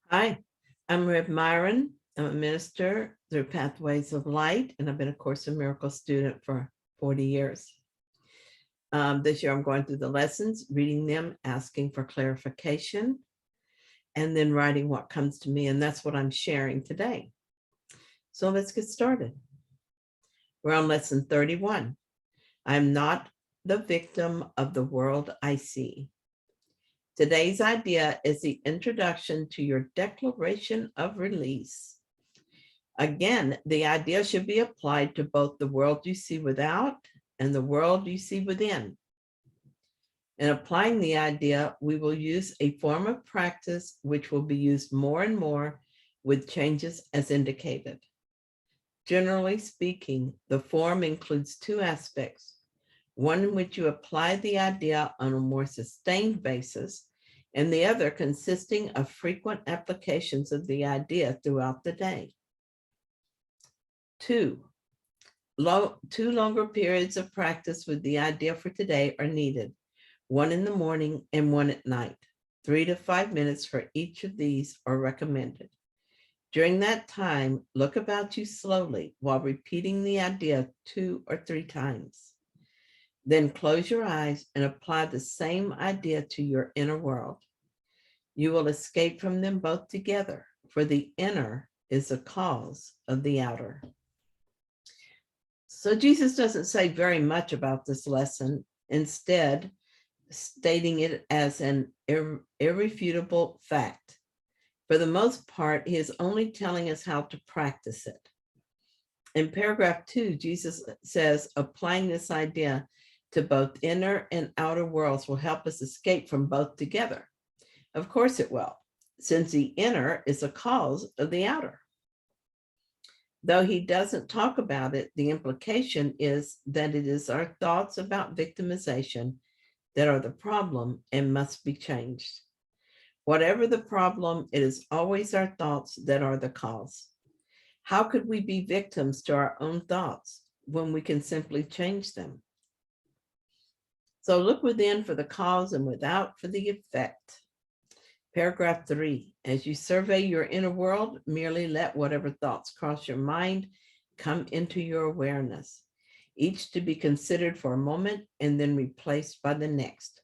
Hi, I'm Rev Myron. I'm a minister through Pathways of Light, and I've been a Course in Miracles student for 40 years. This year, I'm going through the lessons, reading them, asking for clarification, and then writing what comes to me. And that's what I'm sharing today. So let's get started. We're on lesson 31. I'm not the victim of the world I see. Today's idea is the introduction to your declaration of release. Again, the idea should be applied to both the world you see without and the world you see within. In applying the idea, we will use a form of practice which will be used more and more with changes as indicated. Generally speaking, the form includes two aspects, one in which you apply the idea on a more sustained basis, and the other consisting of frequent applications of the idea throughout the day. Two longer periods of practice with the idea for today are needed, one in the morning and one at night. 3 to 5 minutes for each of these are recommended. During that time, look about you slowly while repeating the idea 2 or 3 times. Then close your eyes and apply the same idea to your inner world. You will escape from them both together, for the inner is the cause of the outer. So Jesus doesn't say very much about this lesson, instead stating it as an irrefutable fact. For the most part, he is only telling us how to practice it. In paragraph 2, Jesus says, applying this idea to both inner and outer worlds will help us escape from both together. Of course it will, since the inner is the cause of the outer. Though he doesn't talk about it, the implication is that it is our thoughts about victimization that are the problem and must be changed. Whatever the problem, it is always our thoughts that are the cause. How could we be victims to our own thoughts when we can simply change them? So look within for the cause and without for the effect. Paragraph 3, as you survey your inner world, merely let whatever thoughts cross your mind come into your awareness, each to be considered for a moment and then replaced by the next.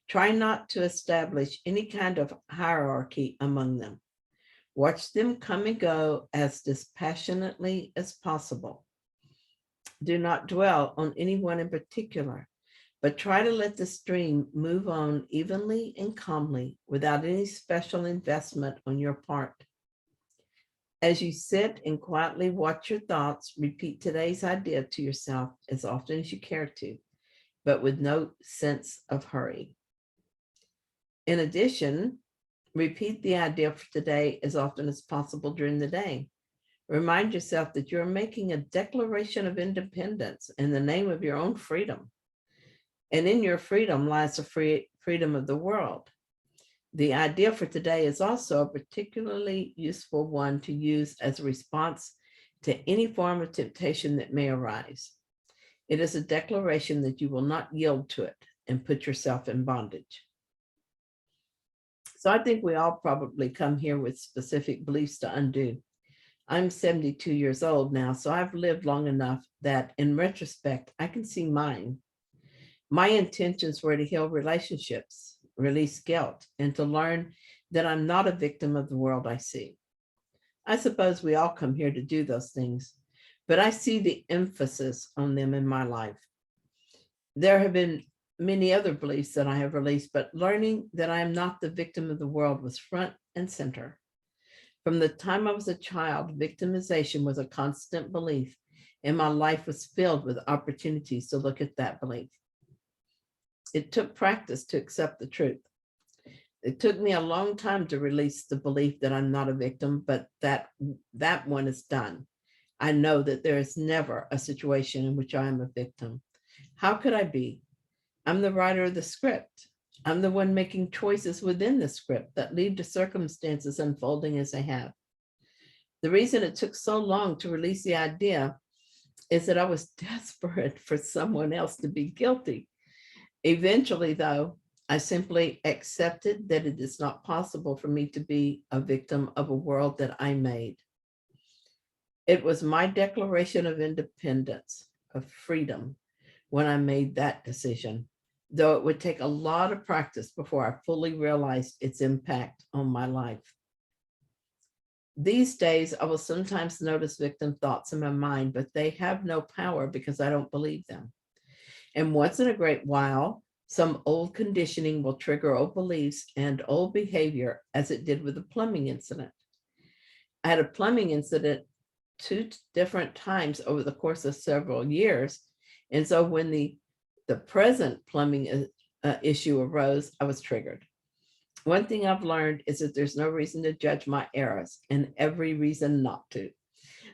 Try not to establish any kind of hierarchy among them. Watch them come and go as dispassionately as possible. Do not dwell on anyone in particular, but try to let the stream move on evenly and calmly without any special investment on your part. As you sit and quietly watch your thoughts, repeat today's idea to yourself as often as you care to, but with no sense of hurry. In addition, repeat the idea for today as often as possible during the day. Remind yourself that you're making a declaration of independence in the name of your own freedom. And in your freedom lies the freedom of the world. The idea for today is also a particularly useful one to use as a response to any form of temptation that may arise. It is a declaration that you will not yield to it and put yourself in bondage. So I think we all probably come here with specific beliefs to undo. I'm 72 years old now, so I've lived long enough that in retrospect, I can see mine. My intentions were to heal relationships, release guilt, and to learn that I'm not a victim of the world I see. I suppose we all come here to do those things, but I see the emphasis on them in my life. There have been many other beliefs that I have released, but learning that I am not the victim of the world was front and center. From the time I was a child, victimization was a constant belief, and my life was filled with opportunities to look at that belief. It took practice to accept the truth. It took me a long time to release the belief that I'm not a victim, but that one is done. I know that there is never a situation in which I am a victim. How could I be? I'm the writer of the script. I'm the one making choices within the script that lead to circumstances unfolding as they have. The reason it took so long to release the idea is that I was desperate for someone else to be guilty. Eventually, though, I simply accepted that it is not possible for me to be a victim of a world that I made. It was my declaration of independence, of freedom, when I made that decision, though it would take a lot of practice before I fully realized its impact on my life. These days, I will sometimes notice victim thoughts in my mind, but they have no power because I don't believe them. And once in a great while, some old conditioning will trigger old beliefs and old behavior, as it did with the plumbing incident. I had a plumbing incident 2 different times over the course of several years. And so when the present plumbing issue arose, I was triggered. One thing I've learned is that there's no reason to judge my errors and every reason not to.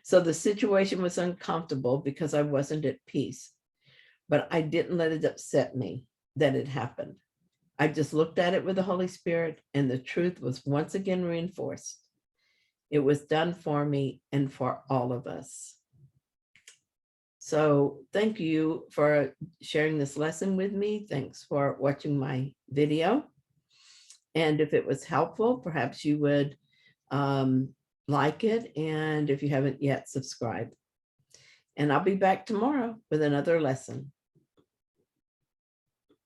So the situation was uncomfortable because I wasn't at peace, but I didn't let it upset me that it happened. I just looked at it with the Holy Spirit, and the truth was once again reinforced. It was done for me and for all of us. So thank you for sharing this lesson with me. Thanks for watching my video. And if it was helpful, perhaps you would like it. And if you haven't yet, subscribe. And I'll be back tomorrow with another lesson.